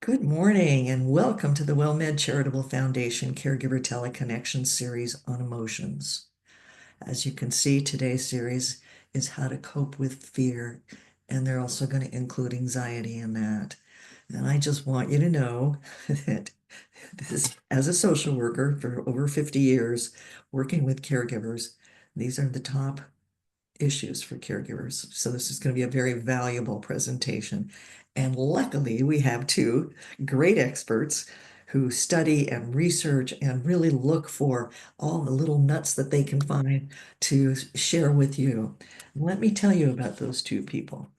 Good morning and welcome to the WellMed Charitable Foundation Caregiver Teleconnection series on emotions. As you can see, today's series is how to cope with fear, and they're also going to include anxiety in that. And I just want you to know that this, as a social worker for over 50 years, working with caregivers, these are the top issues for caregivers. So this is going to be a very valuable presentation. And luckily, we have two great experts who study and research and really look for all the little nuts that they can find to share with you. Let me tell you about those two people.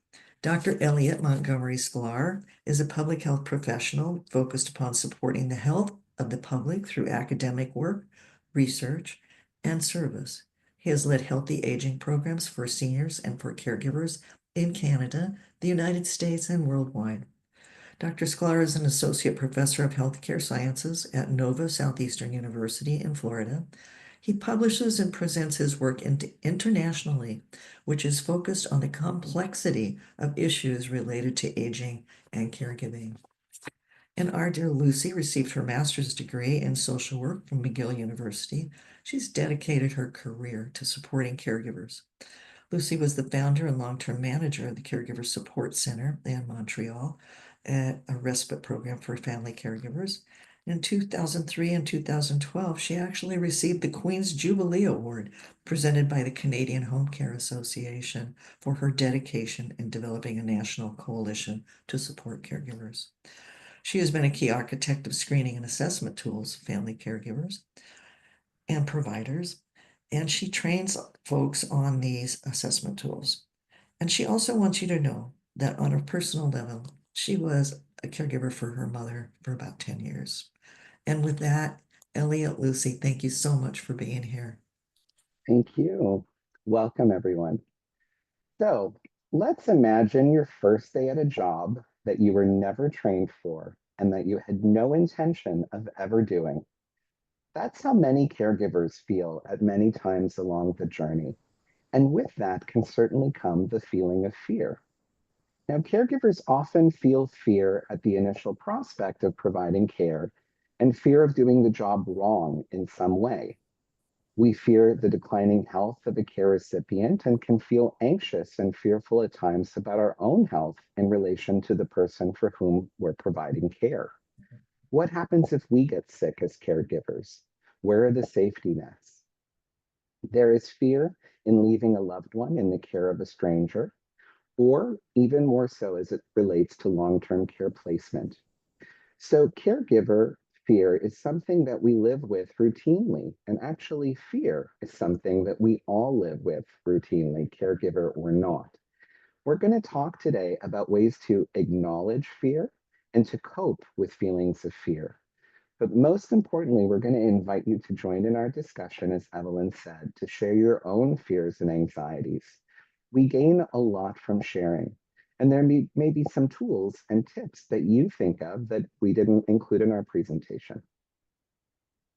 Dr. Elliot Montgomery Sklar is a public health professional focused upon supporting the health of the public through academic work, research, and service. He has led healthy aging programs for seniors and for caregivers in Canada, the United States, and worldwide. Dr. Sklar is an associate professor of healthcare sciences at Nova Southeastern University in Florida. He publishes and presents his work internationally, which is focused on the complexity of issues related to aging and caregiving. And our dear Lucy received her master's degree in social work from McGill University. She's dedicated her career to supporting caregivers. Lucy was the founder and long-term manager of the Caregiver Support Center in Montreal, a respite program for family caregivers. In 2003 and 2012, she actually received the Queen's Jubilee Award presented by the Canadian Home Care Association for her dedication in developing a national coalition to support caregivers. She has been a key architect of screening and assessment tools for family caregivers and providers, and she trains folks on these assessment tools. And she also wants you to know that on a personal level, she was a caregiver for her mother for about 10 years. And with that, Elliot, Lucy, thank you so much for being here. Thank you. Welcome, everyone. So let's imagine your first day at a job that you were never trained for and that you had no intention of ever doing. That's how many caregivers feel at many times along the journey. And with that can certainly come the feeling of fear. Now, caregivers often feel fear at the initial prospect of providing care and fear of doing the job wrong in some way. We fear the declining health of a care recipient and can feel anxious and fearful at times about our own health in relation to the person for whom we're providing care. What happens if we get sick as caregivers? Where are the safety nets? There is fear in leaving a loved one in the care of a stranger, or even more so as it relates to long-term care placement. So caregiver fear is something that we live with routinely. And actually, fear is something that we all live with routinely, caregiver or not. We're going to talk today about ways to acknowledge fear and to cope with feelings of fear. But most importantly, we're going to invite you to join in our discussion, as Evelyn said, to share your own fears and anxieties. We gain a lot from sharing. And there may be some tools and tips that you think of that we didn't include in our presentation.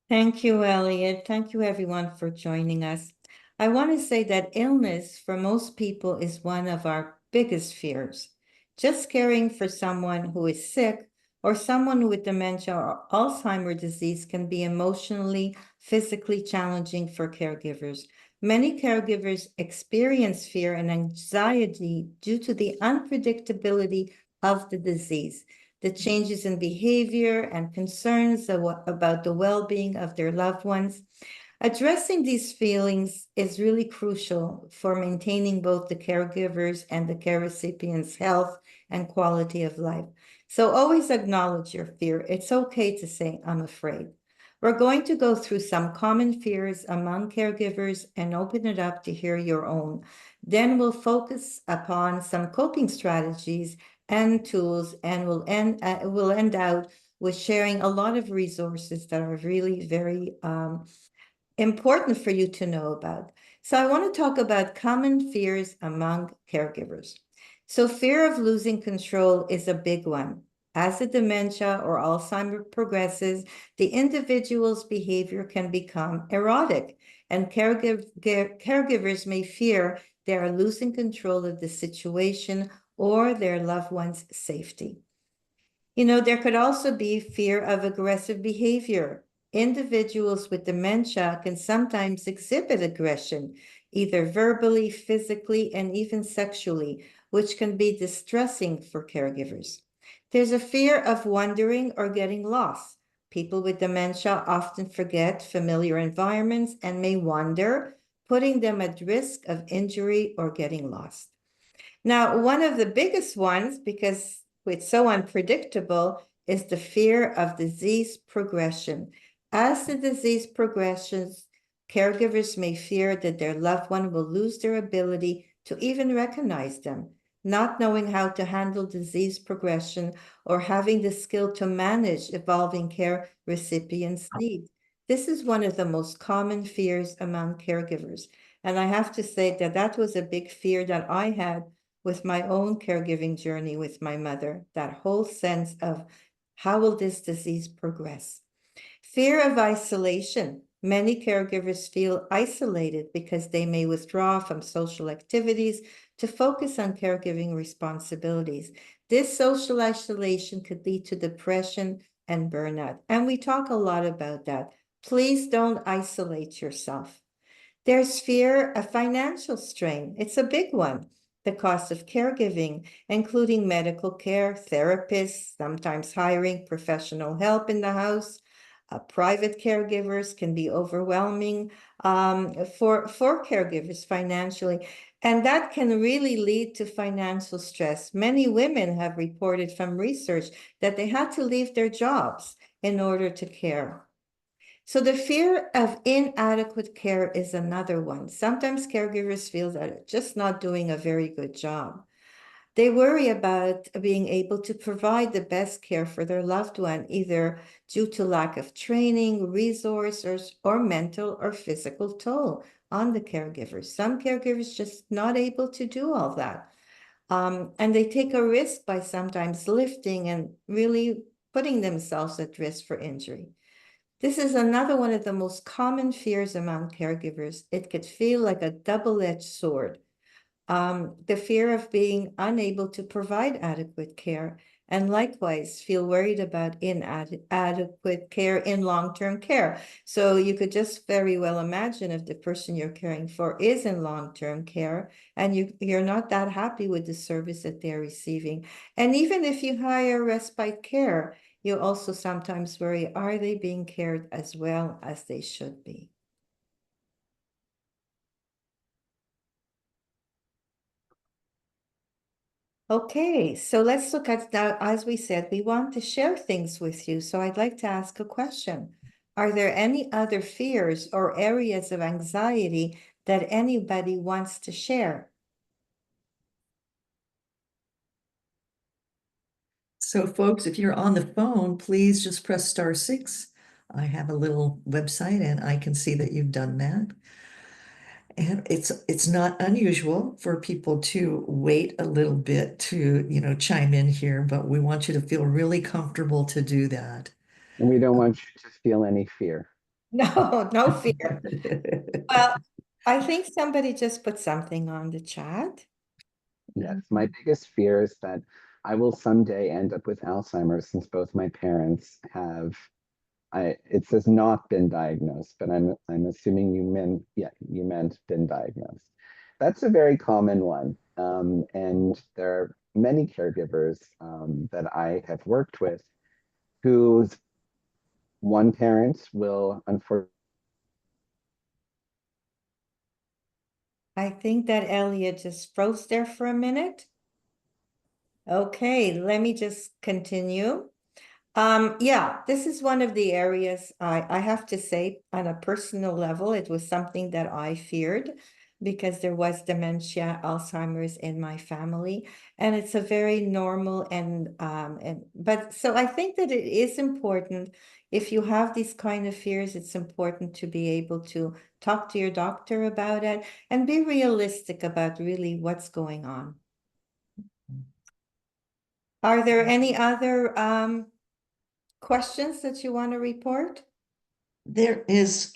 Thank you, Elliot. Thank you, everyone, for joining us. I want to say that illness for most people is one of our biggest fears. Just caring for someone who is sick or someone with dementia or Alzheimer's disease can be emotionally, physically challenging for caregivers. Many caregivers experience fear and anxiety due to the unpredictability of the disease, the changes in behavior and concerns about the well-being of their loved ones. Addressing these feelings is really crucial for maintaining both the caregivers and the care recipients' health and quality of life. So always acknowledge your fear. It's okay to say, I'm afraid. We're going to go through some common fears among caregivers and open it up to hear your own. Then we'll focus upon some coping strategies and tools, and we'll end out with sharing a lot of resources that are really very important for you to know about. So I want to talk about common fears among caregivers. So fear of losing control is a big one. As the dementia or Alzheimer's progresses, the individual's behavior can become erratic, and caregivers may fear they are losing control of the situation or their loved one's safety. There could also be fear of aggressive behavior. Individuals with dementia can sometimes exhibit aggression, either verbally, physically, and even sexually, which can be distressing for caregivers. There's a fear of wandering or getting lost. People with dementia often forget familiar environments and may wander, putting them at risk of injury or getting lost. Now, one of the biggest ones, because it's so unpredictable, is the fear of disease progression. As the disease progresses, caregivers may fear that their loved one will lose their ability to even recognize them, not knowing how to handle disease progression or having the skill to manage evolving care recipients' needs. This is one of the most common fears among caregivers. And I have to say that that was a big fear that I had with my own caregiving journey with my mother, that whole sense of how will this disease progress? Fear of isolation. Many caregivers feel isolated because they may withdraw from social activities to focus on caregiving responsibilities. This social isolation could lead to depression and burnout. And we talk a lot about that. Please don't isolate yourself. There's fear of financial strain. It's a big one. The cost of caregiving, including medical care, therapists, sometimes hiring professional help in the house. Private caregivers can be overwhelming for caregivers financially. And that can really lead to financial stress. Many women have reported from research that they had to leave their jobs in order to care. So the fear of inadequate care is another one. Sometimes caregivers feel that they're just not doing a very good job. They worry about being able to provide the best care for their loved one, either due to lack of training, resources, or mental or physical toll on the caregivers. Some caregivers just not able to do all that. And they take a risk by sometimes lifting and really putting themselves at risk for injury. This is another one of the most common fears among caregivers. It could feel like a double-edged sword. The fear of being unable to provide adequate care, and likewise feel worried about inadequate care in long-term care. So you could just very well imagine if the person you're caring for is in long-term care and you're not that happy with the service that they're receiving. And even if you hire respite care, you also sometimes worry, are they being cared as well as they should be? Okay, so let's look at now, as we said, we want to share things with you. So I'd like to ask a question. Are there any other fears or areas of anxiety that anybody wants to share? So folks, if you're on the phone, please just press *6. I have a little website and I can see that you've done that. And it's not unusual for people to wait a little bit to, chime in here, but we want you to feel really comfortable to do that. And we don't want you to feel any fear. No, no fear. Well, I think somebody just put something on the chat. Yes, my biggest fear is that I will someday end up with Alzheimer's since both my parents have. It says not been diagnosed, but I'm assuming you meant been diagnosed. That's a very common one, and there are many caregivers that I have worked with whose one parent will unfortunately. I think that Elliot just froze there for a minute. Okay, let me just continue. Yeah, this is one of the areas I have to say on a personal level, it was something that I feared because there was dementia, Alzheimer's in my family, and it's a very normal but so I think that it is important if you have these kind of fears, it's important to be able to talk to your doctor about it and be realistic about really what's going on. Are there any other questions that you want to report? There is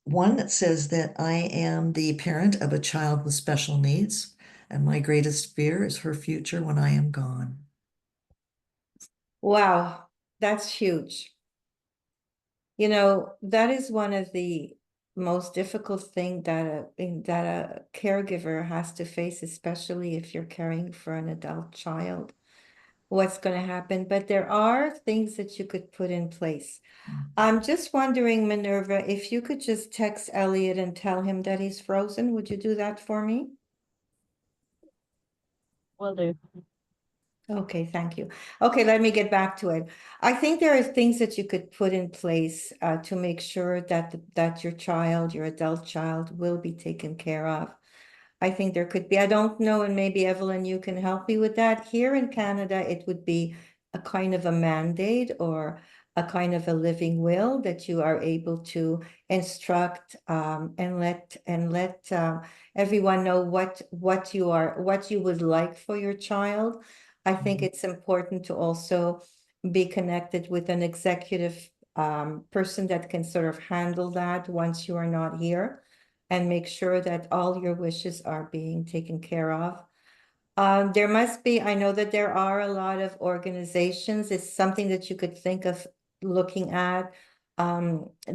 one that says that I am the parent of a child with special needs, and my greatest fear is her future when I am gone. Wow, that's huge. You know, that is one of the most difficult thing that a caregiver has to face, especially if you're caring for an adult child. What's going to happen? But there are things that you could put in place. I'm just wondering, Minerva, if you could just text Elliot and tell him that he's frozen. Would you do that for me? Will do. Okay, thank you. Okay, let me get back to it. I think there are things that you could put in place to make sure that that your child, your adult child, will be taken care of. I think there could be, I don't know, and maybe Evelyn, you can help me with that. Here in Canada, it would be a kind of a mandate or a kind of a living will that you are able to instruct and let everyone know what you would like for your child. I think it's important to also be connected with an executive person that can sort of handle that once you are not here and make sure that all your wishes are being taken care of. There must be, I know that there are a lot of organizations. It's something that you could think of looking at,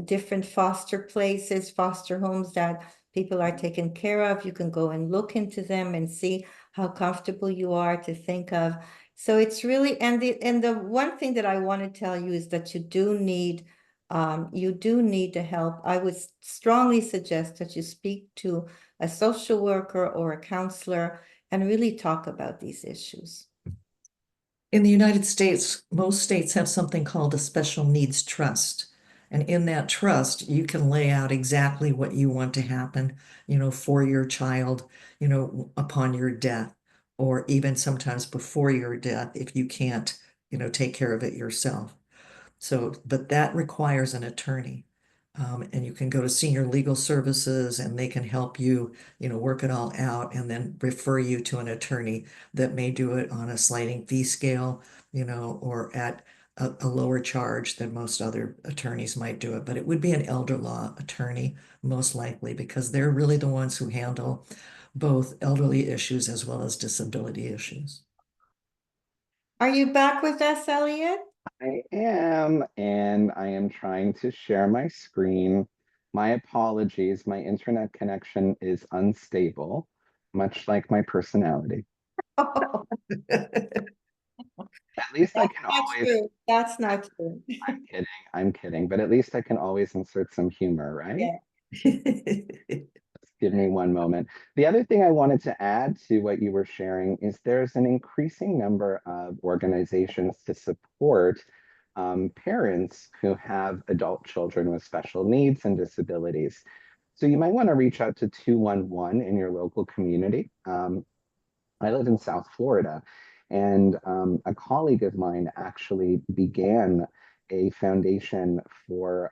different foster places, foster homes that people are taken care of. You can go and look into them and see how comfortable you are to think of. So it's really, and the one thing that I want to tell you is that you do need the help. I would strongly suggest that you speak to a social worker or a counselor and really talk about these issues. In the United States, most states have something called a special needs trust. And in that trust, you can lay out exactly what you want to happen, for your child, upon your death, or even sometimes before your death if you can't, take care of it yourself. So, but that requires an attorney. And you can go to senior legal services and they can help you, work it all out and then refer you to an attorney that may do it on a sliding fee scale, or at a lower charge than most other attorneys might do it. But it would be an elder law attorney, most likely, because they're really the ones who handle both elderly issues as well as disability issues. Are you back with us, Elliot? I am, and I am trying to share my screen. My apologies, my internet connection is unstable, much like my personality. Oh, At least I can not always, true. That's not true. I'm kidding, but at least I can always insert some humor, right? Yeah. Give me one moment. The other thing I wanted to add to what you were sharing is there's an increasing number of organizations to support parents who have adult children with special needs and disabilities. So you might want to reach out to 211 in your local community. I live in South Florida, and a colleague of mine actually began a foundation for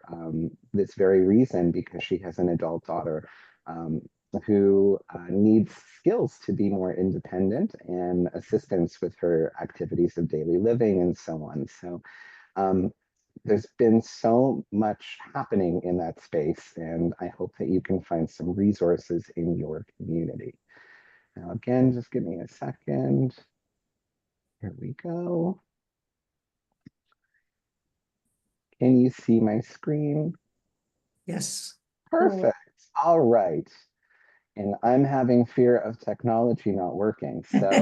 this very reason because she has an adult daughter um, who needs skills to be more independent and assistance with her activities of daily living and so on. So um, there's been so much happening in that space, and I hope that you can find some resources in your community. Now, again, just give me a second. Here we go. Can you see my screen? Yes. Perfect. All right. And I'm having fear of technology not working. So, so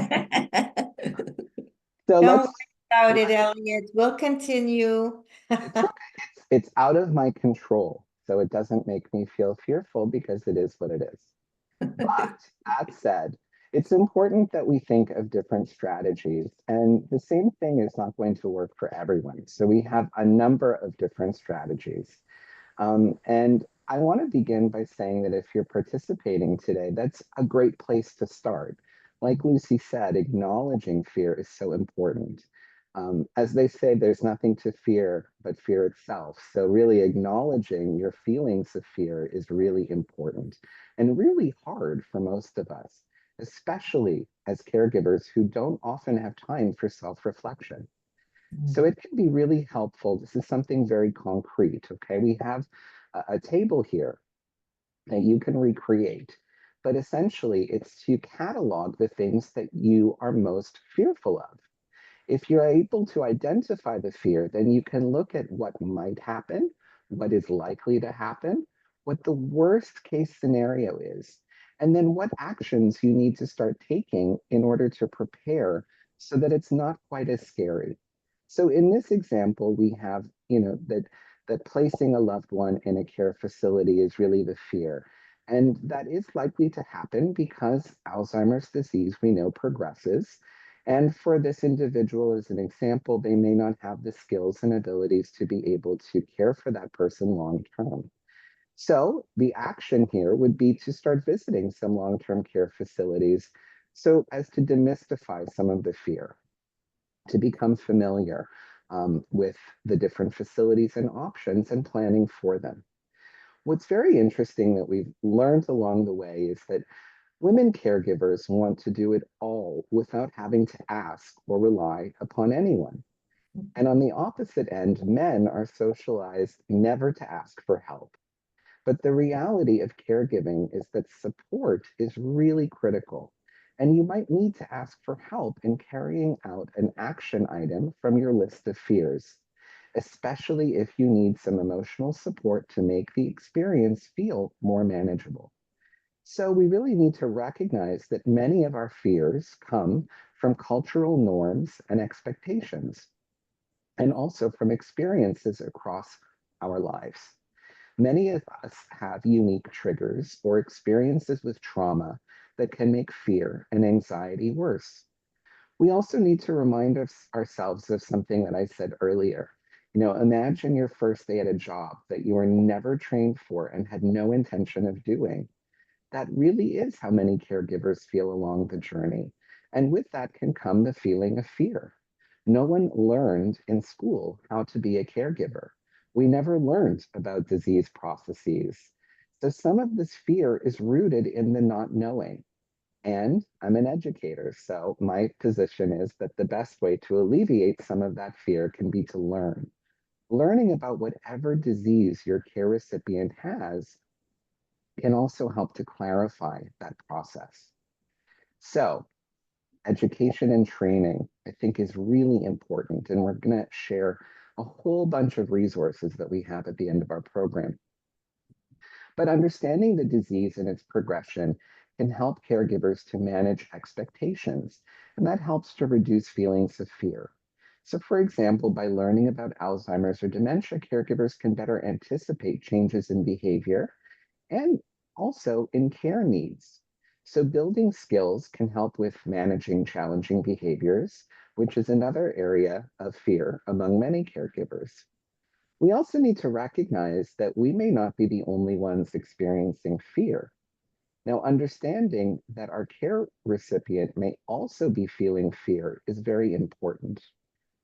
Don't let's, worry about it, Elliot. We'll continue. it's okay. It's out of my control. So it doesn't make me feel fearful because it is what it is. But that said, it's important that we think of different strategies, and the same thing is not going to work for everyone. So we have a number of different strategies. And I want to begin by saying that if you're participating today, that's a great place to start. Like Lucy said, acknowledging fear is so important. As they say, there's nothing to fear but fear itself. So, really acknowledging your feelings of fear is really important and really hard for most of us, especially as caregivers who don't often have time for self reflection. So it can be really helpful. This is something very concrete, okay? We have a table here that you can recreate, but essentially it's to catalog the things that you are most fearful of. If you're able to identify the fear, then you can look at what might happen, what is likely to happen, what the worst case scenario is, and then what actions you need to start taking in order to prepare so that it's not quite as scary. So in this example, we have, that placing a loved one in a care facility is really the fear. And that is likely to happen because Alzheimer's disease, we know, progresses. And for this individual, as an example, they may not have the skills and abilities to be able to care for that person long term. So the action here would be to start visiting some long-term care facilities so as to demystify some of the fear, to become familiar with the different facilities and options and planning for them. What's very interesting that we've learned along the way is that women caregivers want to do it all without having to ask or rely upon anyone. And on the opposite end, men are socialized never to ask for help. But the reality of caregiving is that support is really critical. And you might need to ask for help in carrying out an action item from your list of fears, especially if you need some emotional support to make the experience feel more manageable. So we really need to recognize that many of our fears come from cultural norms and expectations, and also from experiences across our lives. Many of us have unique triggers or experiences with trauma that can make fear and anxiety worse. We also need to remind ourselves of something that I said earlier. Imagine your first day at a job that you were never trained for and had no intention of doing. That really is how many caregivers feel along the journey. And with that can come the feeling of fear. No one learned in school how to be a caregiver. We never learned about disease processes. So some of this fear is rooted in the not knowing. And I'm an educator, so my position is that the best way to alleviate some of that fear can be to learn. Learning about whatever disease your care recipient has can also help to clarify that process. So, education and training, I think, is really important. And we're going to share a whole bunch of resources that we have at the end of our program. But understanding the disease and its progression can help caregivers to manage expectations, and that helps to reduce feelings of fear. So, for example, by learning about Alzheimer's or dementia, caregivers can better anticipate changes in behavior and also in care needs. So, building skills can help with managing challenging behaviors, which is another area of fear among many caregivers. We also need to recognize that we may not be the only ones experiencing fear. Now, understanding that our care recipient may also be feeling fear is very important.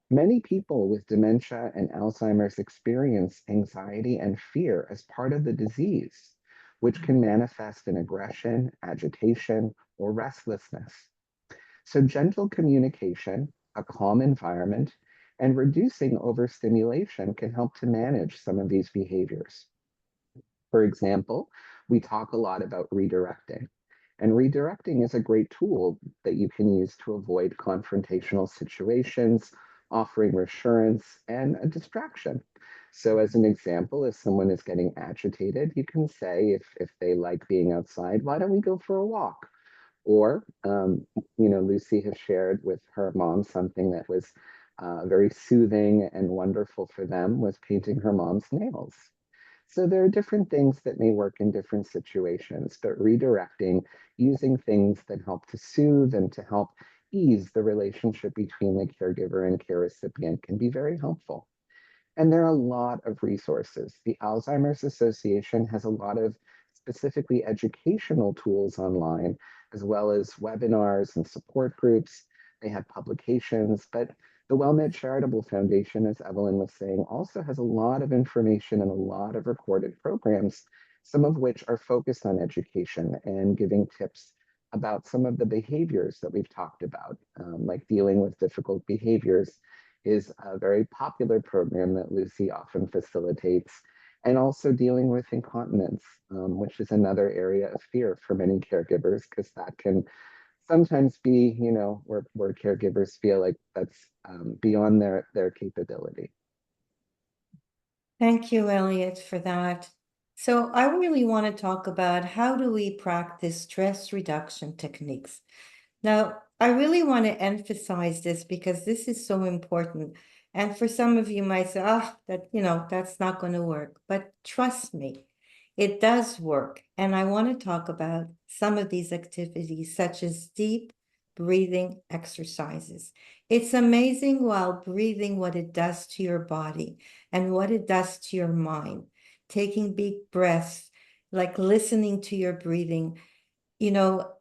Many people with dementia and Alzheimer's experience anxiety and fear as part of the disease, which can manifest in aggression, agitation, or restlessness. So, gentle communication, a calm environment, and reducing overstimulation can help to manage some of these behaviors. For example, we talk a lot about redirecting. And redirecting is a great tool that you can use to avoid confrontational situations, offering reassurance and a distraction. So, as an example, if someone is getting agitated, you can say, if they like being outside, why don't we go for a walk? Or, Lucy has shared with her mom something that was very soothing and wonderful for them was painting her mom's nails. So there are different things that may work in different situations, but redirecting, using things that help to soothe and to help ease the relationship between the caregiver and care recipient can be very helpful. And there are a lot of resources. The Alzheimer's Association has a lot of specifically educational tools online, as well as webinars and support groups. They have publications, but the WellMed Charitable Foundation, as Evelyn was saying, also has a lot of information and a lot of recorded programs, some of which are focused on education and giving tips about some of the behaviors that we've talked about, like dealing with difficult behaviors is a very popular program that Lucy often facilitates, and also dealing with incontinence, which is another area of fear for many caregivers because that can sometimes be, where caregivers feel like that's beyond their capability. Thank you, Elliot, for that. So I really want to talk about how do we practice stress reduction techniques. Now, I really want to emphasize this because this is so important. And for some of you might say, that's not going to work. But trust me, it does work. And I want to talk about some of these activities, such as deep breathing exercises. It's amazing while breathing what it does to your body and what it does to your mind. Taking big breaths, like listening to your breathing,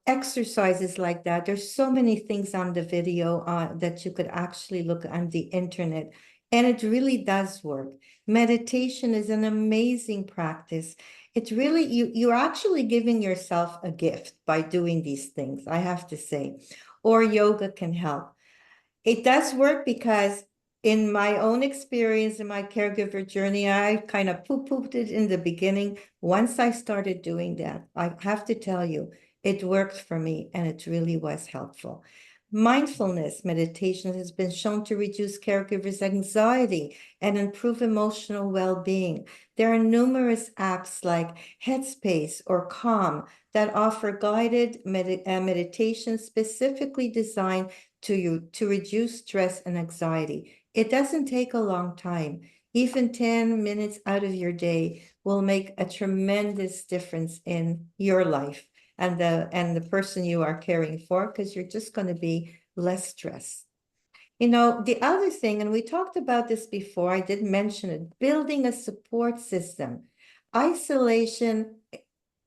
exercises like that. There's so many things on the video that you could actually look on the internet, and it really does work. Meditation is an amazing practice. It's really, you're actually giving yourself a gift by doing these things, I have to say. Or yoga can help. It does work because in my own experience in my caregiver journey, I kind of poo-pooped it in the beginning. Once I started doing that, I have to tell you, it worked for me and it really was helpful. Mindfulness meditation has been shown to reduce caregivers' anxiety and improve emotional well-being. There are numerous apps like Headspace or Calm that offer guided meditation specifically designed to reduce stress and anxiety. It doesn't take a long time. Even 10 minutes out of your day will make a tremendous difference in your life and the person you are caring for, because you're just going to be less stressed. The other thing, and we talked about this before, I did mention it, building a support system. Isolation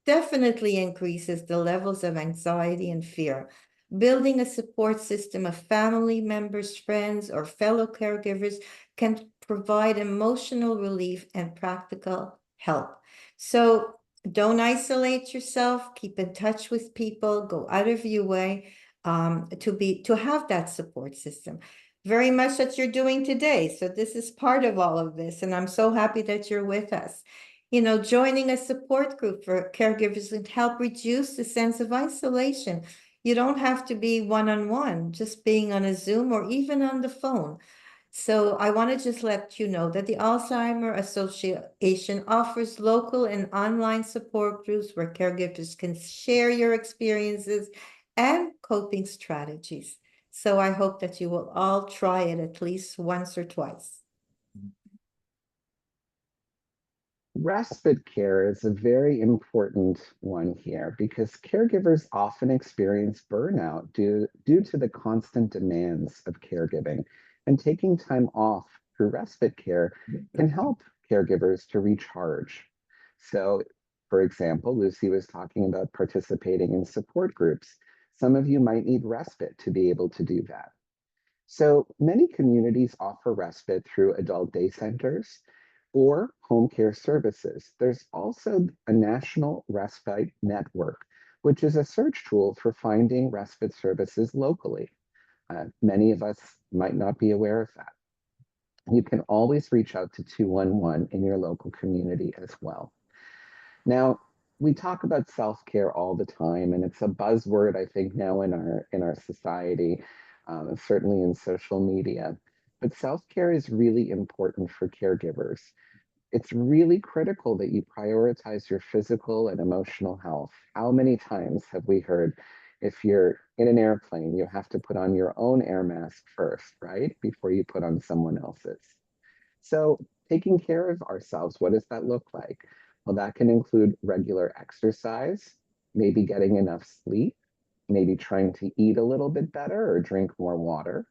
definitely increases the levels of anxiety and fear. Building a support system of family members, friends, or fellow caregivers can provide emotional relief and practical help. So don't isolate yourself, keep in touch with people, go out of your way to have that support system. Very much that you're doing today. So this is part of all of this, and I'm so happy that you're with us. Joining a support group for caregivers can help reduce the sense of isolation. You don't have to be one-on-one, just being on a Zoom or even on the phone. So I want to just let you know that the Alzheimer Association offers local and online support groups where caregivers can share your experiences and coping strategies. So I hope that you will all try it at least once or twice. Respite care is a very important one here because caregivers often experience burnout due to the constant demands of caregiving. And taking time off through respite care can help caregivers to recharge. So, for example, Lucy was talking about participating in support groups. Some of you might need respite to be able to do that. So many communities offer respite through adult day centers or home care services. There's also a national respite network, which is a search tool for finding respite services locally. Many of us might not be aware of that. You can always reach out to 211 in your local community as well. Now, we talk about self-care all the time, and it's a buzzword, I think, now in our society, certainly in social media. But self-care is really important for caregivers. It's really critical that you prioritize your physical and emotional health. How many times have we heard if you're in an airplane, you have to put on your own air mask first, right? Before you put on someone else's. So, taking care of ourselves, what does that look like? Well, that can include regular exercise, maybe getting enough sleep, maybe trying to eat a little bit better or drink more water,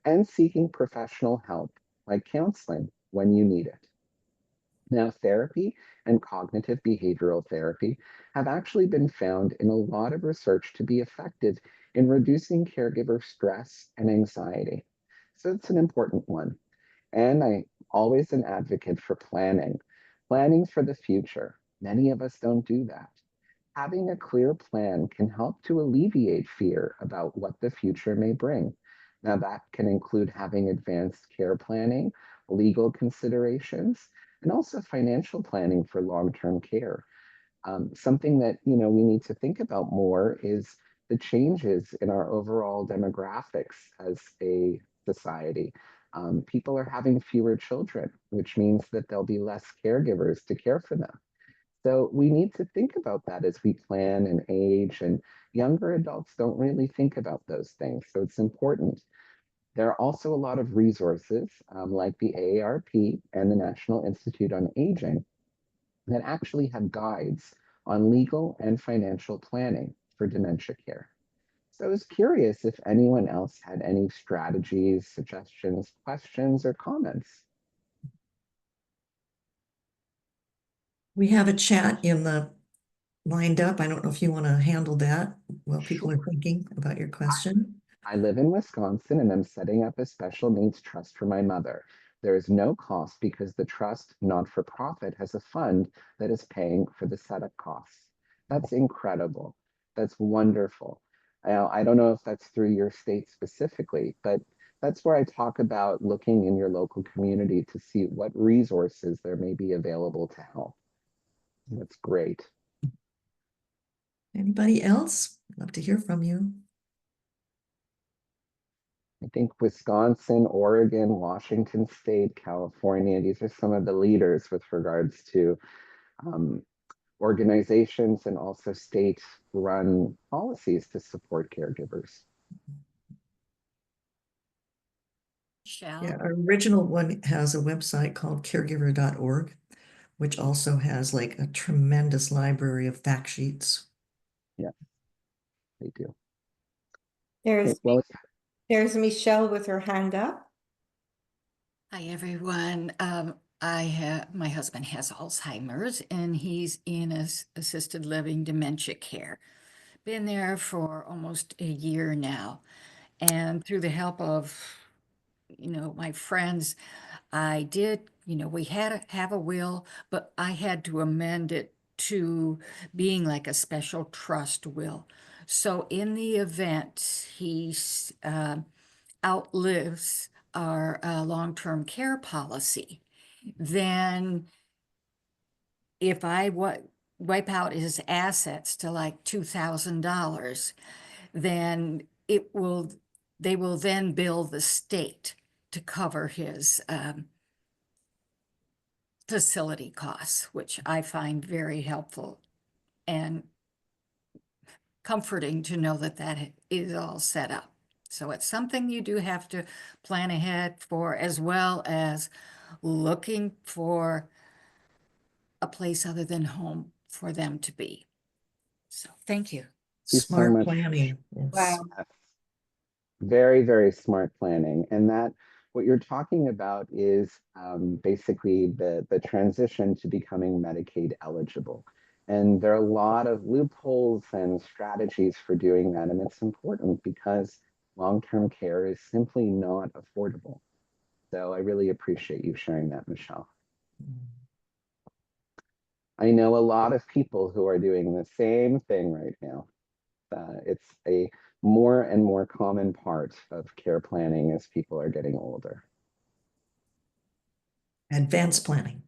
and seeking professional help like counseling when you need it. Now, therapy and cognitive behavioral therapy have actually been found in a lot of research to be effective in reducing caregiver stress and anxiety. So it's an important one. And I'm always an advocate for planning for the future. Many of us don't do that. Having a clear plan can help to alleviate fear about what the future may bring. Now, that can include having advanced care planning, legal considerations, and also financial planning for long-term care. Something that we need to think about more is the changes in our overall demographics as a society. People are having fewer children, which means that there'll be less caregivers to care for them. So we need to think about that as we plan and age, and younger adults don't really think about those things. So it's important. There are also a lot of resources like the AARP and the National Institute on Aging that actually have guides on legal and financial planning for dementia care. So I was curious if anyone else had any strategies, suggestions, questions, or comments. We have a chat in the lined up. I don't know if you want to handle that while people are Sure. thinking about your question. I live in Wisconsin and I'm setting up a special needs trust for my mother. There is no cost because the trust, not for profit, has a fund that is paying for the setup costs. That's incredible. That's wonderful. I don't know if that's through your state specifically, but that's where I talk about looking in your local community to see what resources there may be available to help. That's great. Anybody else? Love to hear from you. I think Wisconsin, Oregon, Washington State, California, these are some of the leaders with regards to um, organizations and also state run policies to support caregivers. Yeah, our original one has a website called caregiver.org, which also has like a tremendous library of fact sheets. Yeah, they do. There's Okay, well, there's Michelle with her hand up. Hi, everyone. My husband has Alzheimer's and he's in assisted living dementia care. Been there for almost a year now. And through the help of, my friends, I did, we had to have a will, but I had to amend it to being like a special trust will. So in the event he's outlives our long-term care policy, then if I wipe out his assets to like $2,000, then they will then bill the state to cover his facility costs, which I find very helpful and comforting to know that that is all set up. So it's something you do have to plan ahead for, as well as looking for a place other than home for them to be. So thank you. thank you so Smart much. planning. Yes. Wow. Yes. Very, very smart planning. And that what you're talking about is basically the transition to becoming Medicaid eligible. And there are a lot of loopholes and strategies for doing that. And it's important because long-term care is simply not affordable. So I really appreciate you sharing that, Michelle. I know a lot of people who are doing the same thing right now. It's a more and more common part of care planning as people are getting older. Advanced planning.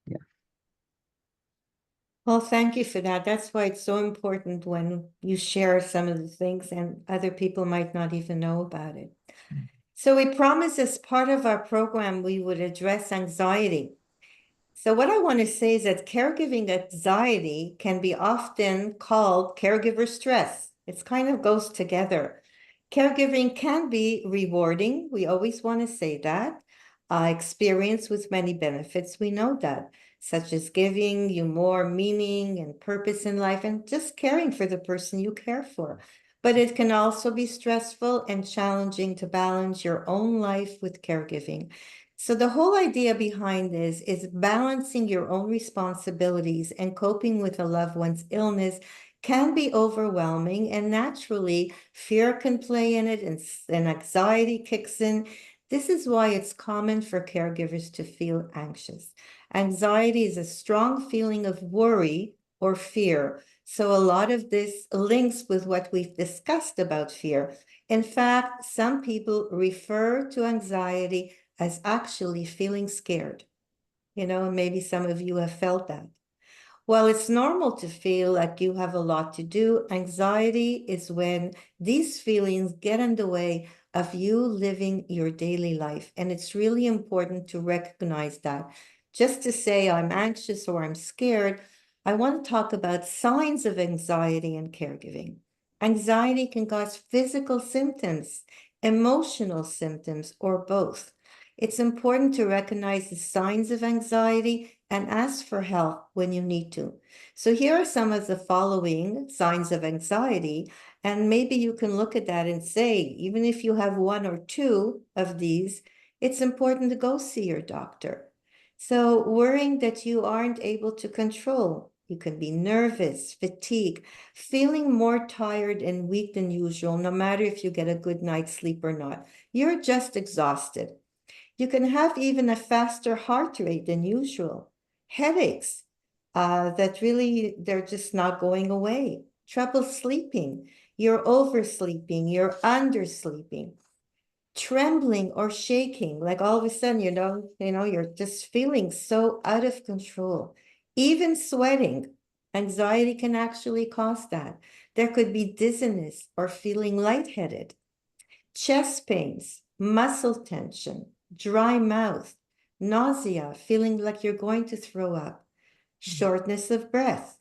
Yeah. Well, thank you for that. That's why it's so important when you share some of the things and other people might not even know about it. So we promised as part of our program, we would address anxiety. So what I want to say is that caregiving anxiety can be often called caregiver stress. It kind of goes together. Caregiving can be rewarding. We always want to say that. Experience with many benefits. We know that, such as giving you more meaning and purpose in life and just caring for the person you care for. But it can also be stressful and challenging to balance your own life with caregiving. So the whole idea behind this is balancing your own responsibilities and coping with a loved one's illness can be overwhelming, and naturally fear can play in it and anxiety kicks in. This is why it's common for caregivers to feel anxious. Anxiety is a strong feeling of worry or fear. So a lot of this links with what we've discussed about fear. In fact, some people refer to anxiety as actually feeling scared. And maybe some of you have felt that. While it's normal to feel like you have a lot to do, anxiety is when these feelings get in the way of you living your daily life. And it's really important to recognize that. Just to say I'm anxious or I'm scared, I want to talk about signs of anxiety and caregiving. Anxiety can cause physical symptoms, emotional symptoms, or both. It's important to recognize the signs of anxiety and ask for help when you need to. So here are some of the following signs of anxiety, and maybe you can look at that and say, even if you have one or two of these, it's important to go see your doctor. So worrying that you aren't able to control. You can be nervous, fatigued, feeling more tired and weak than usual, no matter if you get a good night's sleep or not. You're just exhausted. You can have even a faster heart rate than usual. Headaches that really, they're just not going away. Trouble sleeping. You're oversleeping. You're undersleeping. Trembling or shaking, like all of a sudden, you're just feeling so out of control. Even sweating. Anxiety can actually cause that. There could be dizziness or feeling lightheaded. Chest pains, muscle tension, dry mouth, nausea, feeling like you're going to throw up, shortness of breath.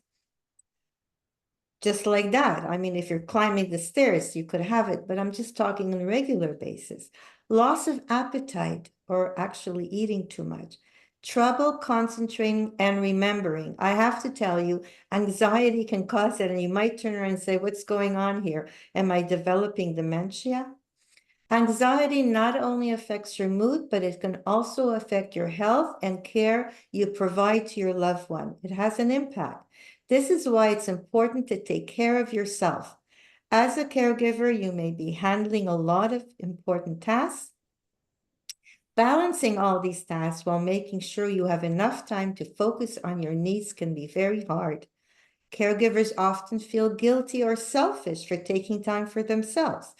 Just like that. I mean, if you're climbing the stairs, you could have it, but I'm just talking on a regular basis. Loss of appetite or actually eating too much. Trouble concentrating and remembering. I have to tell you, anxiety can cause it, and you might turn around and say, what's going on here? Am I developing dementia? Anxiety not only affects your mood, but it can also affect your health and care you provide to your loved one. It has an impact. This is why it's important to take care of yourself. As a caregiver, you may be handling a lot of important tasks. Balancing all these tasks while making sure you have enough time to focus on your needs can be very hard. Caregivers often feel guilty or selfish for taking time for themselves,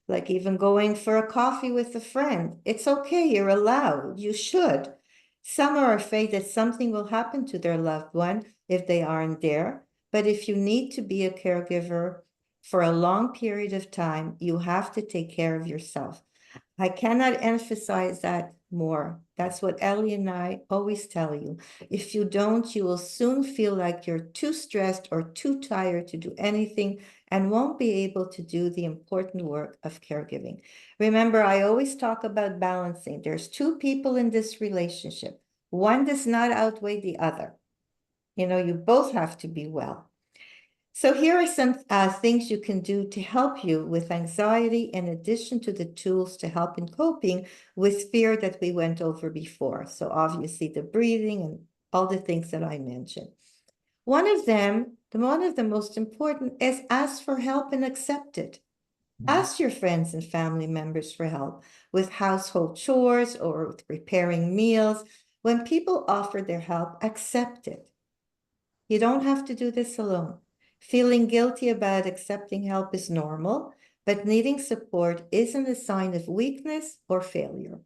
like even going for a coffee with a friend. It's okay, you're allowed, you should. Some are afraid that something will happen to their loved one if they aren't there. But if you need to be a caregiver for a long period of time, you have to take care of yourself. I cannot emphasize that more. That's what Ellie and I always tell you. If you don't, you will soon feel like you're too stressed or too tired to do anything and won't be able to do the important work of caregiving. Remember, I always talk about balancing. There's two people in this relationship. One does not outweigh the other. You both have to be well. So here are some things you can do to help you with anxiety, in addition to the tools to help in coping with fear that we went over before. So obviously the breathing and all the things that I mentioned. One of the most important is ask for help and accept it. Ask your friends and family members for help with household chores or with preparing meals. When people offer their help, accept it. You don't have to do this alone. Feeling guilty about accepting help is normal, but needing support isn't a sign of weakness or failure.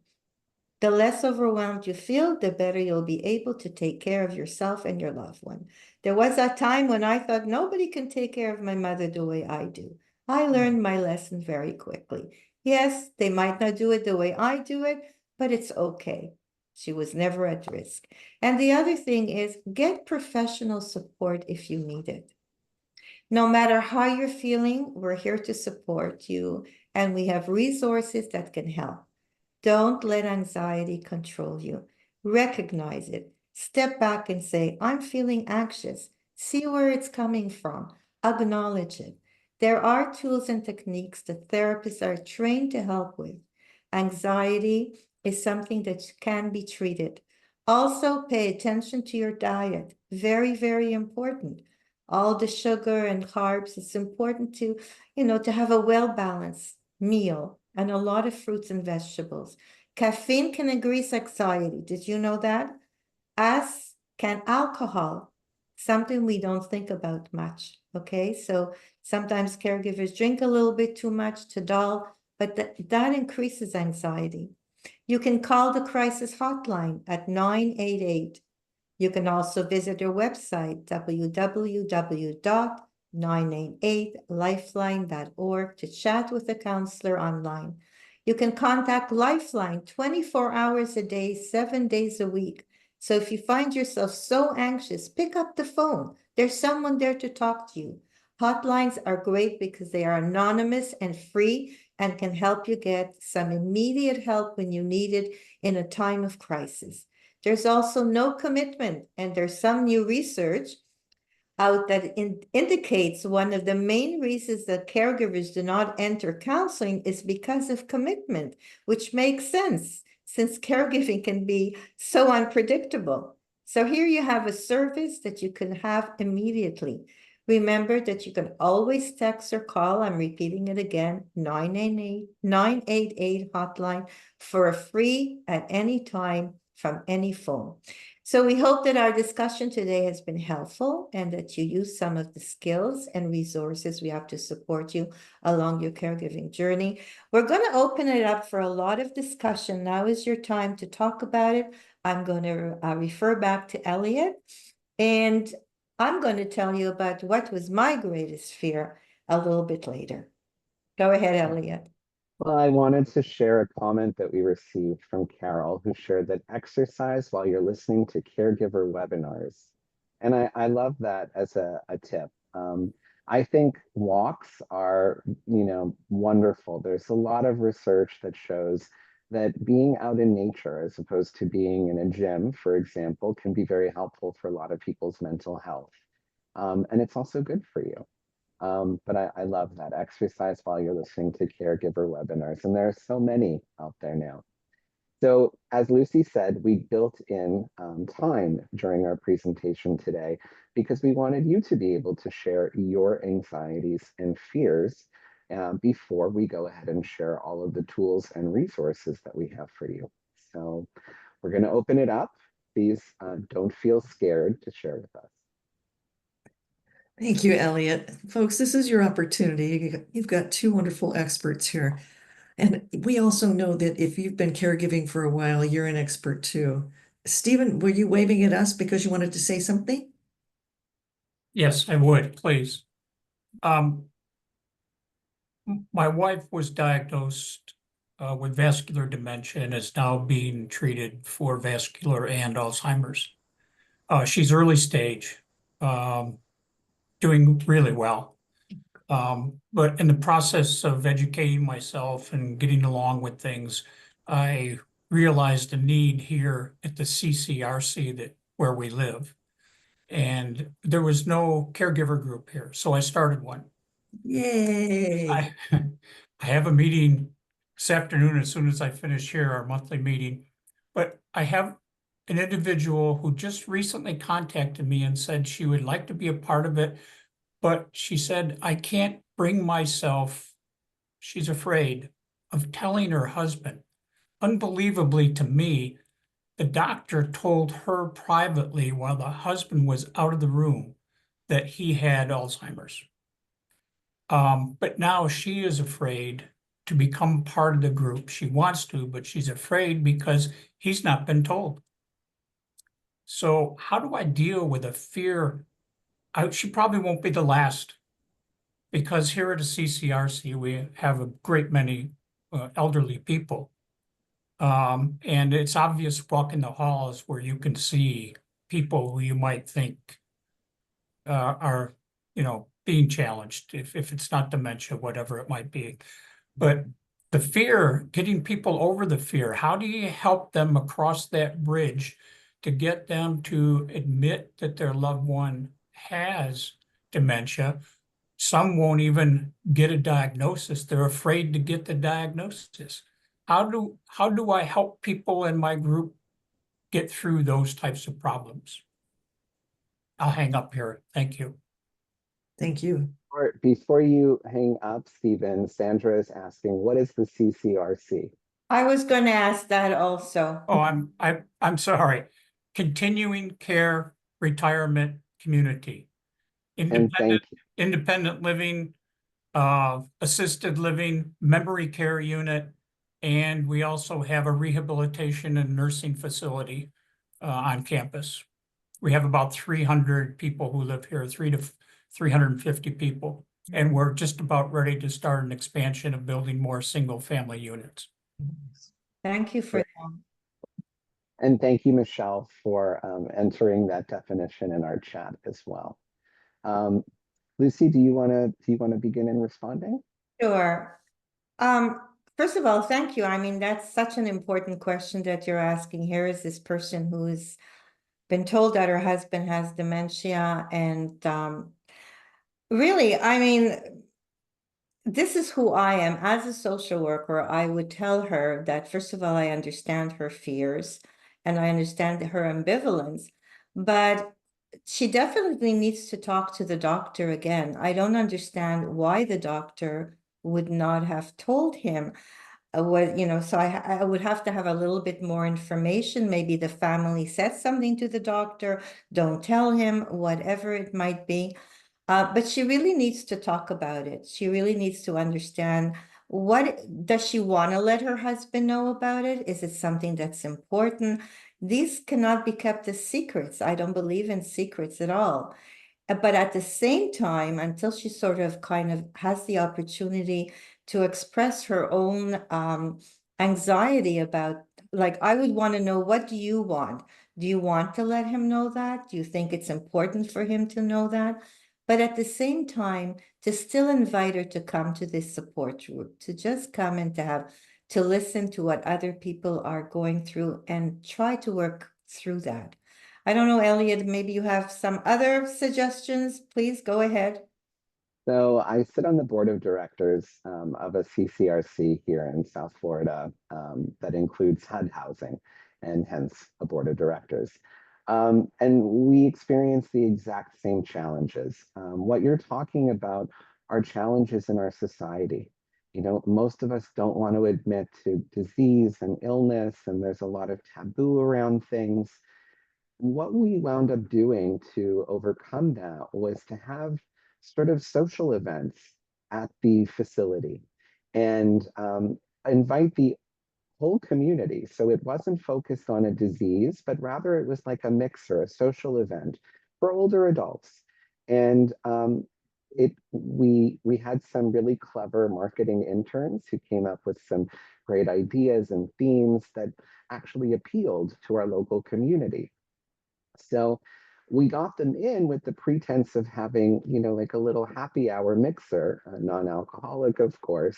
The less overwhelmed you feel, the better you'll be able to take care of yourself and your loved one. There was a time when I thought nobody can take care of my mother the way I do. I learned my lesson very quickly. Yes, they might not do it the way I do it, but it's okay. She was never at risk. And the other thing is get professional support if you need it. No matter how you're feeling, we're here to support you, and we have resources that can help. Don't let anxiety control you. Recognize it. Step back and say, I'm feeling anxious. See where it's coming from. Acknowledge it. There are tools and techniques that therapists are trained to help with. Anxiety is something that can be treated. Also, pay attention to your diet. Very, very important. All the sugar and carbs, it's important to have a well-balanced meal and a lot of fruits and vegetables. Caffeine can increase anxiety. Did you know that? As can alcohol, something we don't think about much. Okay, so sometimes caregivers drink a little bit too much to dull, but that increases anxiety. You can call the crisis hotline at 988. You can also visit their website, www.988lifeline.org, to chat with a counselor online. You can contact Lifeline 24 hours a day, 7 days a week. So if you find yourself so anxious, pick up the phone. There's someone there to talk to you. Hotlines are great because they are anonymous and free and can help you get some immediate help when you need it in a time of crisis. There's also no commitment, and there's some new research out that indicates one of the main reasons that caregivers do not enter counseling is because of commitment, which makes sense since caregiving can be so unpredictable. So here you have a service that you can have immediately. Remember that you can always text or call, I'm repeating it again, 988 hotline for a free at any time from any phone. So we hope that our discussion today has been helpful and that you use some of the skills and resources we have to support you along your caregiving journey. We're going to open it up for a lot of discussion. Now is your time to talk about it. I'm going to refer back to Elliot, and I'm going to tell you about what was my greatest fear a little bit later. Go ahead, Elliot. Well, I wanted to share a comment that we received from Carol, who shared that exercise while you're listening to caregiver webinars. And I love that as a tip. I think walks are, wonderful. There's a lot of research that shows that being out in nature, as opposed to being in a gym, for example, can be very helpful for a lot of people's mental health. And it's also good for you. But I love that exercise while you're listening to caregiver webinars, and there are so many out there now. So as Lucy said, we built in time during our presentation today because we wanted you to be able to share your anxieties and fears before we go ahead and share all of the tools and resources that we have for you. So we're going to open it up. Please don't feel scared to share with us. Thank you, Elliot. Folks, this is your opportunity. You've got two wonderful experts here. And we also know that if you've been caregiving for a while, you're an expert too. Stephen, were you waving at us because you wanted to say something? Yes, I would, please. My wife was diagnosed with vascular dementia and is now being treated for vascular and Alzheimer's. She's early stage, doing really well. But in the process of educating myself and getting along with things, I realized a need here at the CCRC where we live. And there was no caregiver group here, so I started one. Yay. I have a meeting this afternoon as soon as I finish here, our monthly meeting. But I have an individual who just recently contacted me and said she would like to be a part of it, but she said, I can't bring myself, she's afraid of telling her husband. Unbelievably to me, the doctor told her privately while the husband was out of the room that he had Alzheimer's. But now she is afraid to become part of the group. She wants to, but she's afraid because he's not been told. So how do I deal with a fear? She probably won't be the last, because here at the CCRC, we have a great many elderly people. And it's obvious walking the halls where you can see people who you might think are, being challenged, if it's not dementia, whatever it might be. But the fear, getting people over the fear, how do you help them across that bridge to get them to admit that their loved one has dementia? Some won't even get a diagnosis. They're afraid to get the diagnosis. How do I help people in my group get through those types of problems? I'll hang up here. Thank you. Thank you. Before you hang up, Stephen, Sandra is asking, what is the CCRC? I was going to ask that also. Oh, I'm sorry. Continuing Care Retirement Community. And thank you. Independent living, assisted living, memory care unit, and we also have a rehabilitation and nursing facility on campus. We have about 300 people who live here, 350 people. And we're just about ready to start an expansion of building more single-family units. Thank you for Great. that. And thank you, Michelle, for entering that definition in our chat as well. Lucy, do you want to begin in responding? Sure. First of all, thank you. I mean, that's such an important question that you're asking. Here is this person who's been told that her husband has dementia, and really, I mean, this is who I am. As a social worker, I would tell her that, first of all, I understand her fears and I understand her ambivalence, but she definitely needs to talk to the doctor again. I don't understand why the doctor would not have told him what, so I would have to have a little bit more information. Maybe the family said something to the doctor, don't tell him, whatever it might be. But she really needs to talk about it. She really needs to understand, what does she want to let her husband know about it? Is it something that's important? These cannot be kept as secrets. I don't believe in secrets at all. But at the same time, until she sort of kind of has the opportunity to express her own anxiety about, like, I would want to know, what do you want? Do you want to let him know that? Do you think it's important for him to know that? But at the same time, to still invite her to come to this support group, to just come and to listen to what other people are going through and try to work through that. I don't know, Elliot, maybe you have some other suggestions. Please go ahead. So I sit on the board of directors of a CCRC here in South Florida that includes HUD housing, and hence a board of directors. And we experience the exact same challenges. What you're talking about are challenges in our society. Most of us don't want to admit to disease and illness, and there's a lot of taboo around things. What we wound up doing to overcome that was to have sort of social events at the facility and invite the whole community. So it wasn't focused on a disease, but rather it was like a mixer, a social event for older adults. And we had some really clever marketing interns who came up with some great ideas and themes that actually appealed to our local community. So we got them in with the pretense of having, like a little happy hour mixer, non-alcoholic, of course.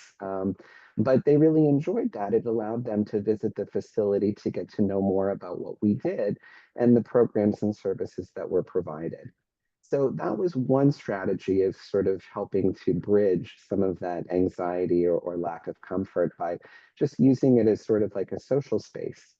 But they really enjoyed that. It allowed them to visit the facility to get to know more about what we did and the programs and services that were provided. So that was one strategy of sort of helping to bridge some of that anxiety or lack of comfort by just using it as sort of like a social space.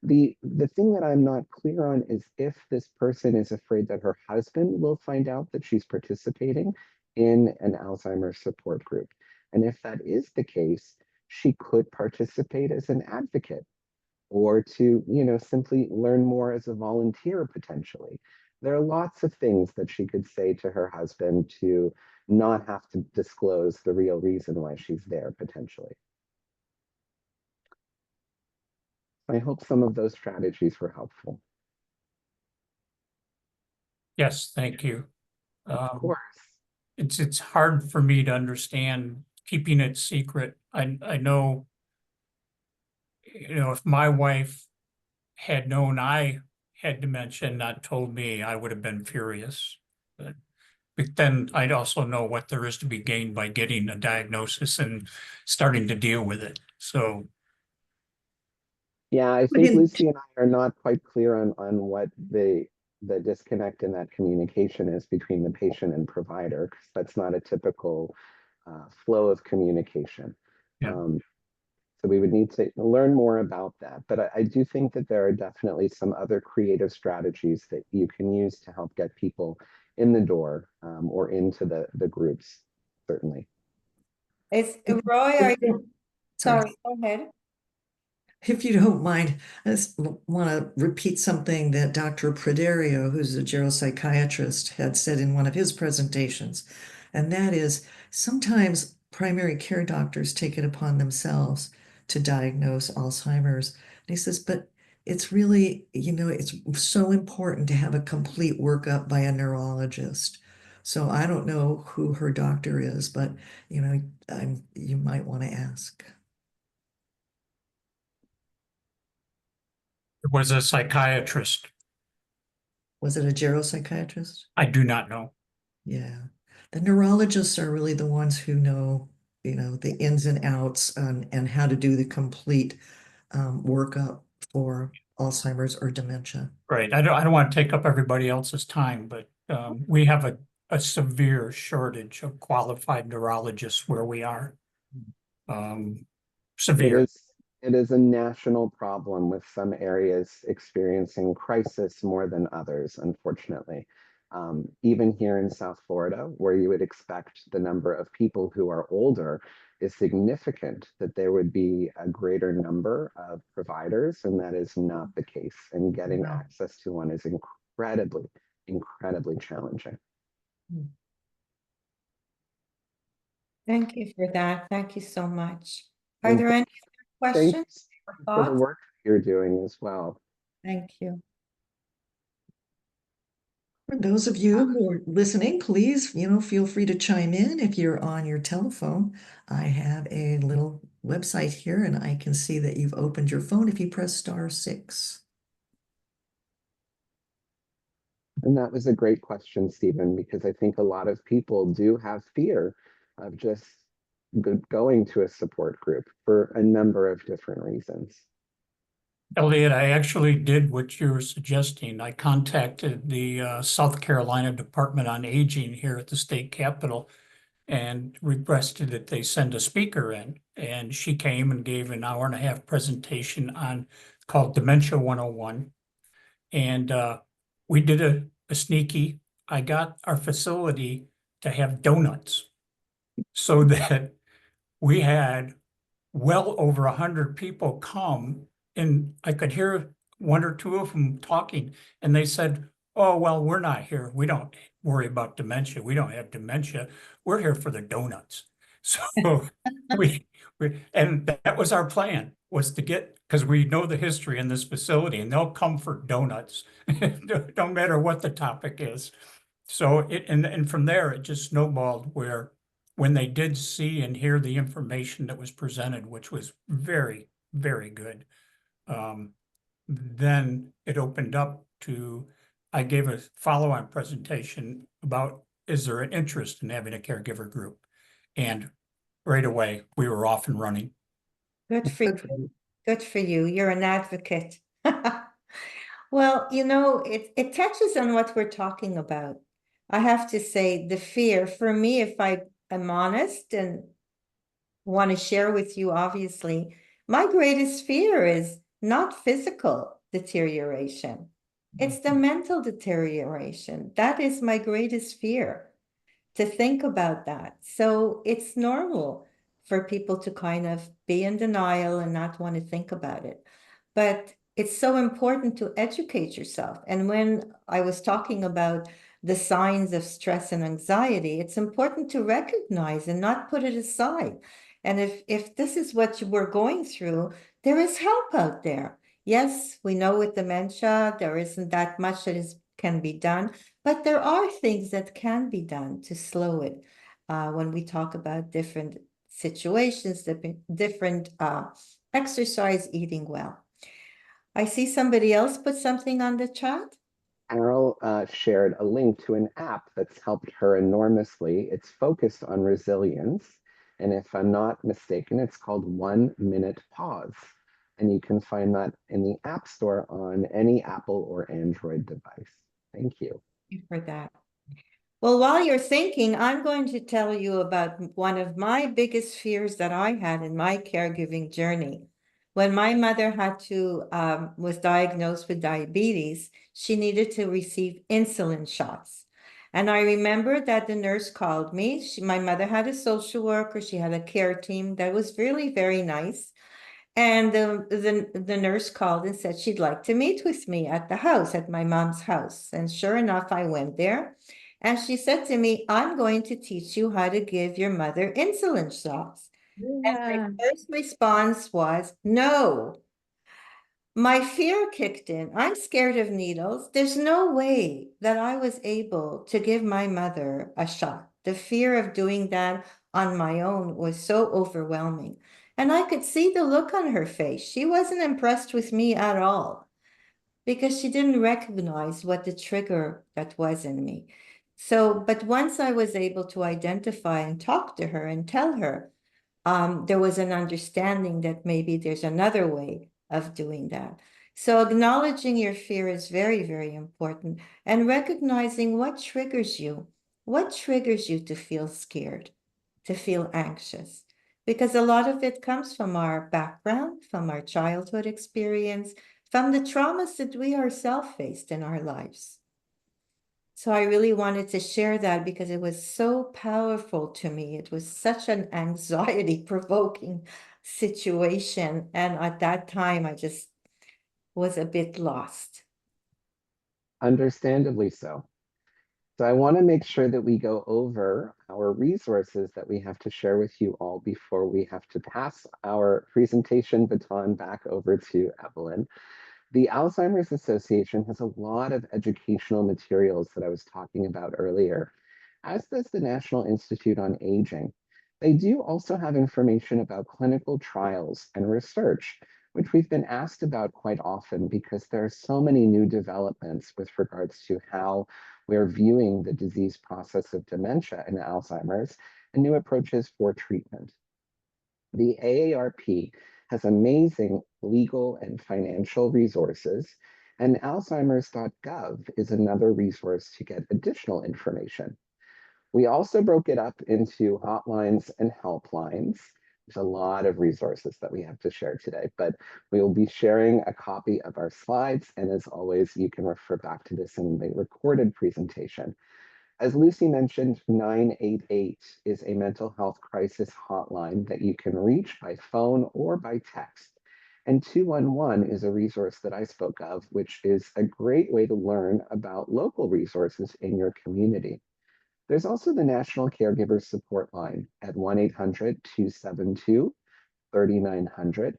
The thing that I'm not clear on is if this person is afraid that her husband will find out that she's participating in an Alzheimer's support group. And if that is the case, she could participate as an advocate or to, simply learn more as a volunteer potentially. There are lots of things that she could say to her husband to not have to disclose the real reason why she's there potentially. I hope some of those strategies were helpful. Yes, thank you. Of course. It's hard for me to understand keeping it secret. I know, if my wife had known I had dementia and not told me, I would have been furious. But then I'd also know what there is to be gained by getting a diagnosis and starting to deal with it. So yeah, I think Lucy and I are not quite clear on what the disconnect in that communication is between the patient and provider, because that's not a typical flow of communication. Yeah. So we would need to learn more about that. But I do think that there are definitely some other creative strategies that you can use to help get people in the door or into the groups, certainly. It's Roy, are you? Sorry, go ahead. If you don't mind, I just want to repeat something that Dr. Prederio, who's a geropsychiatrist, had said in one of his presentations. And that is, sometimes primary care doctors take it upon themselves to diagnose Alzheimer's. And he says, but it's really, it's so important to have a complete workup by a neurologist. So I don't know who her doctor is, but you might want to ask. It was a psychiatrist. Was it a geropsychiatrist? I do not know. Yeah. The neurologists are really the ones who know, the ins and outs and how to do the complete workup for Alzheimer's or dementia. Right. I don't want to take up everybody else's time, but we have a severe shortage of qualified neurologists where we are. It Severe. is it is a national problem with some areas experiencing crisis more than others, unfortunately. Even here in South Florida, where you would expect the number of people who are older is significant, that there would be a greater number of providers, and that is not the case. And getting No. access to one is incredibly, incredibly challenging. Thank you for that. Thank you so much. Are And there any other thank questions you or for the thoughts? work you're doing as well. Thank you. For those of you who are listening, please, feel free to chime in if you're on your telephone. I have a little website here and I can see that you've opened your phone if you press *6. And that was a great question, Stephen, because I think a lot of people do have fear of just going to a support group for a number of different reasons. Elliot, I actually did what you're suggesting. I contacted the South Carolina Department on Aging here at the state capitol and requested that they send a speaker in. And she came and gave an hour and a half presentation on called Dementia 101. And we did a sneaky. I got our facility to have donuts so that we had well over 100 people come, and I could hear one or two of them talking, and they said, "Oh, well, we're not here. We don't worry about dementia. We don't have dementia. We're here for the donuts." So we, and that was our plan, was to get, because we know the history in this facility, and they'll come for donuts, don't matter what the topic is. So and from there, it just snowballed where when they did see and hear the information that was presented, which was very, very good, then it opened up to, I gave a follow-on presentation about, is there an interest in having a caregiver group? And right away, we were off and running. Good for you. Good for you. You're an advocate. Well, it touches on what we're talking about. I have to say, the fear, for me, if I am honest and want to share with you, obviously, my greatest fear is not physical deterioration. It's the mental deterioration. That is my greatest fear, to think about that. So it's normal for people to kind of be in denial and not want to think about it. But it's so important to educate yourself. And when I was talking about the signs of stress and anxiety, it's important to recognize and not put it aside. And if this is what you were going through, there is help out there. Yes, we know with dementia, there isn't that much that can be done, but there are things that can be done to slow it. When we talk about different situations, different exercise, eating well. I see somebody else put something on the chat. Carol shared a link to an app that's helped her enormously. It's focused on resilience. And if I'm not mistaken, it's called 1 Minute Pause. And you can find that in the App Store on any Apple or Android device. Thank you. Thank you for that. Well, while you're thinking, I'm going to tell you about one of my biggest fears that I had in my caregiving journey. When my mother was diagnosed with diabetes, she needed to receive insulin shots. And I remember that the nurse called me. My mother had a social worker. She had a care team that was really very nice. And the nurse called and said she'd like to meet with me at the house, at my mom's house. And sure enough, I went there. And she said to me, "I'm going to teach you how to give your mother insulin shots." And my first response was, "No." my fear kicked in. I'm scared of needles. There's no way that I was able to give my mother a shot. The fear of doing that on my own was so overwhelming. And I could see the look on her face. She wasn't impressed with me at all because she didn't recognize what the trigger that was in me. So, but once I was able to identify and talk to her and tell her, there was an understanding that maybe there's another way of doing that. So acknowledging your fear is very, very important, and recognizing what triggers you. What triggers you to feel scared, to feel anxious? Because a lot of it comes from our background, from our childhood experience, from the traumas that we ourselves faced in our lives. So I really wanted to share that because it was so powerful to me. It was such an anxiety-provoking situation. And at that time, I just was a bit lost. Understandably so. So I want to make sure that we go over our resources that we have to share with you all before we have to pass our presentation baton back over to Evelyn. The Alzheimer's Association has a lot of educational materials that I was talking about earlier, as does the National Institute on Aging. They do also have information about clinical trials and research, which we've been asked about quite often because there are so many new developments with regards to how we're viewing the disease process of dementia and Alzheimer's and new approaches for treatment. The AARP has amazing legal and financial resources, and alzheimers.gov is another resource to get additional information. We also broke it up into hotlines and helplines. There's a lot of resources that we have to share today, but we will be sharing a copy of our slides. And as always, you can refer back to this in the recorded presentation. As Lucy mentioned, 988 is a mental health crisis hotline that you can reach by phone or by text. And 211 is a resource that I spoke of, which is a great way to learn about local resources in your community. There's also the National Caregivers Support Line at 1-800-272-3900.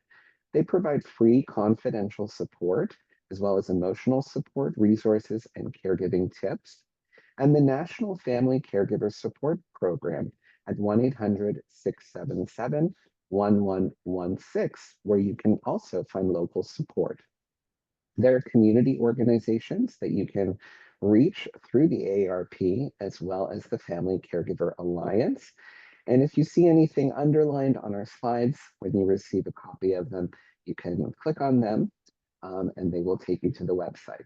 They provide free confidential support, as well as emotional support, resources, and caregiving tips. And the National Family Caregiver Support Program at 1-800-677-1116, where you can also find local support. There are community organizations that you can reach through the AARP, as well as the Family Caregiver Alliance. And if you see anything underlined on our slides, when you receive a copy of them, you can click on them and they will take you to the website.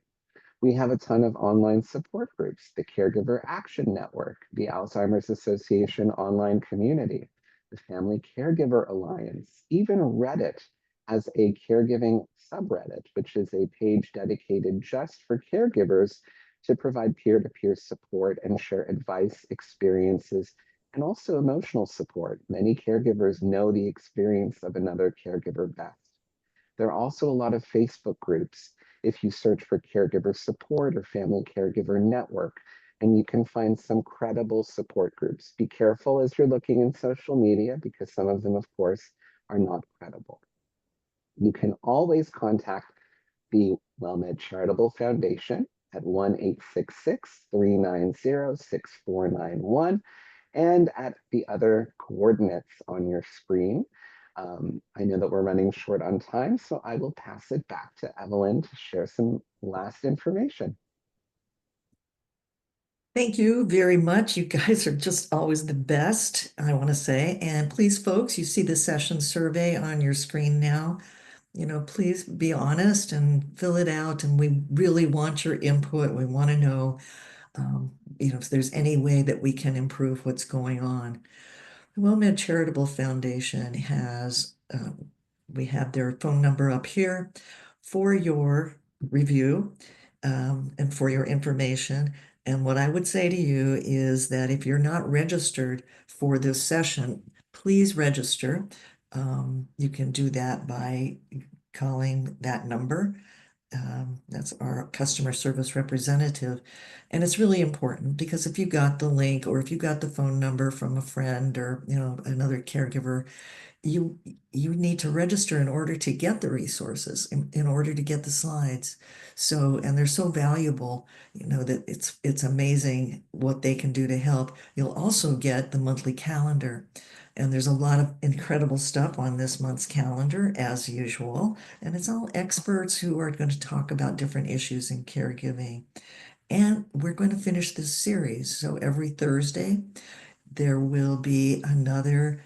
We have a ton of online support groups, the Caregiver Action Network, the Alzheimer's Association online community, the Family Caregiver Alliance, even Reddit has a caregiving subreddit, which is a page dedicated just for caregivers to provide peer-to-peer support and share advice, experiences, and also emotional support. Many caregivers know the experience of another caregiver best. There are also a lot of Facebook groups if you search for caregiver support or family caregiver network, and you can find some credible support groups. Be careful as you're looking in social media because some of them, of course, are not credible. You can always contact the WellMed Charitable Foundation at 1-866-390-6491 and at the other coordinates on your screen. I know that we're running short on time, so I will pass it back to Evelyn to share some last information. Thank you very much. You guys are just always the best, I want to say. And please, folks, you see the session survey on your screen now. Please be honest and fill it out. And we really want your input. We want to know, if there's any way that we can improve what's going on. The WellMed Charitable Foundation we have their phone number up here for your review and for your information. And what I would say to you is that if you're not registered for this session, please register. You can do that by calling that number. That's our customer service representative. And it's really important because if you got the link or if you got the phone number from a friend or, another caregiver, you need to register in order to get the resources, in order to get the slides. So, and they're so valuable, that it's amazing what they can do to help. You'll also get the monthly calendar. And there's a lot of incredible stuff on this month's calendar, as usual. And it's all experts who are going to talk about different issues in caregiving. And we're going to finish this series. So every Thursday, there will be another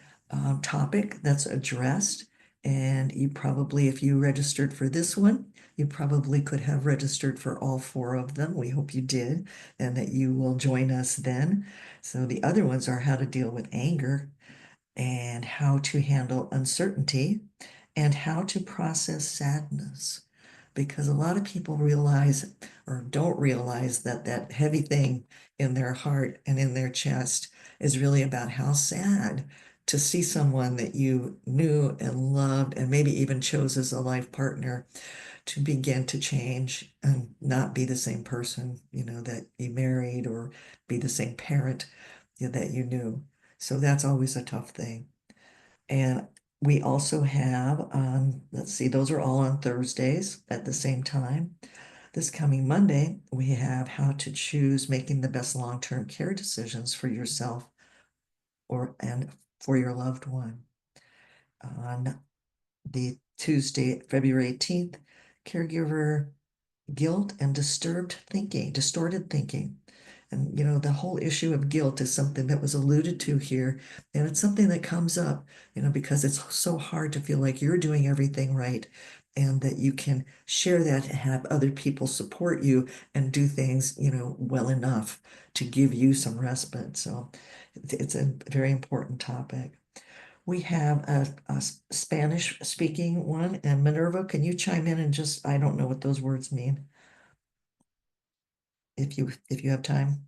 topic that's addressed. And you probably, if you registered for this one, you probably could have registered for all 4 of them. We hope you did, and that you will join us then. So the other ones are how to deal with anger, and how to handle uncertainty, and how to process sadness. Because a lot of people realize or don't realize that that heavy thing in their heart and in their chest is really about how sad to see someone that you knew and loved and maybe even chose as a life partner to begin to change and not be the same person, that you married, or be the same parent, that you knew. So that's always a tough thing. And we also have, let's see, those are all on Thursdays at the same time. This coming Monday, we have how to choose making the best long-term care decisions for yourself and for your loved one. On the Tuesday, February 18th, caregiver guilt and distorted thinking. And, the whole issue of guilt is something that was alluded to here. And it's something that comes up, because it's so hard to feel like you're doing everything right, and that you can share that and have other people support you and do things, well enough to give you some respite. So it's a very important topic. We have a Spanish speaking one, and Minerva, can you chime in and just, I don't know what those words mean, if you have time?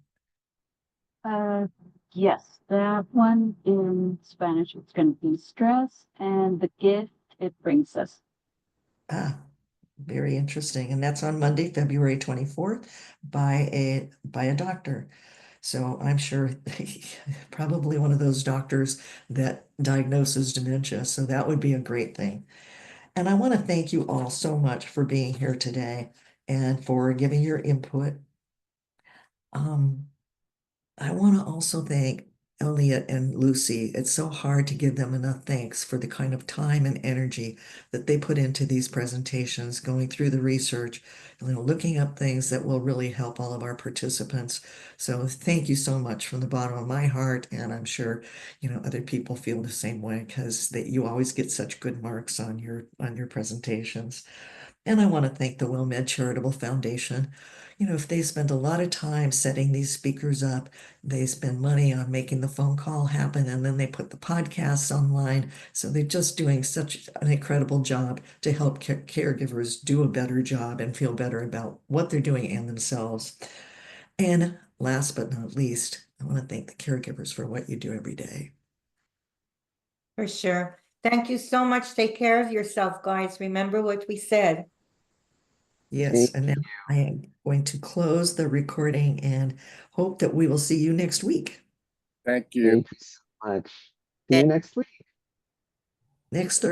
Uh, yes, that one in Spanish, it's going to be stress and the gift it brings us. Ah, very interesting. And that's on Monday, February 24th, by a doctor. So I'm sure probably one of those doctors that diagnoses dementia. So that would be a great thing. And I want to thank you all so much for being here today and for giving your input. I want to also thank Elliot and Lucy. It's so hard to give them enough thanks for the kind of time and energy that they put into these presentations, going through the research, looking up things that will really help all of our participants. So thank you so much from the bottom of my heart. And I'm sure, other people feel the same way, because you always get such good marks on your presentations. And I want to thank the WellMed Charitable Foundation. If they spend a lot of time setting these speakers up, they spend money on making the phone call happen, and then they put the podcasts online. So they're just doing such an incredible job to help caregivers do a better job and feel better about what they're doing and themselves. And last but not least, I want to thank the caregivers for what you do every day. For sure. Thank you so much. Take care of yourself, guys. Remember what we said. Yes, Thank and now I am going to close the recording and hope that we will see you next week. Thank you. Thank you so much. See you next week. Next Thursday.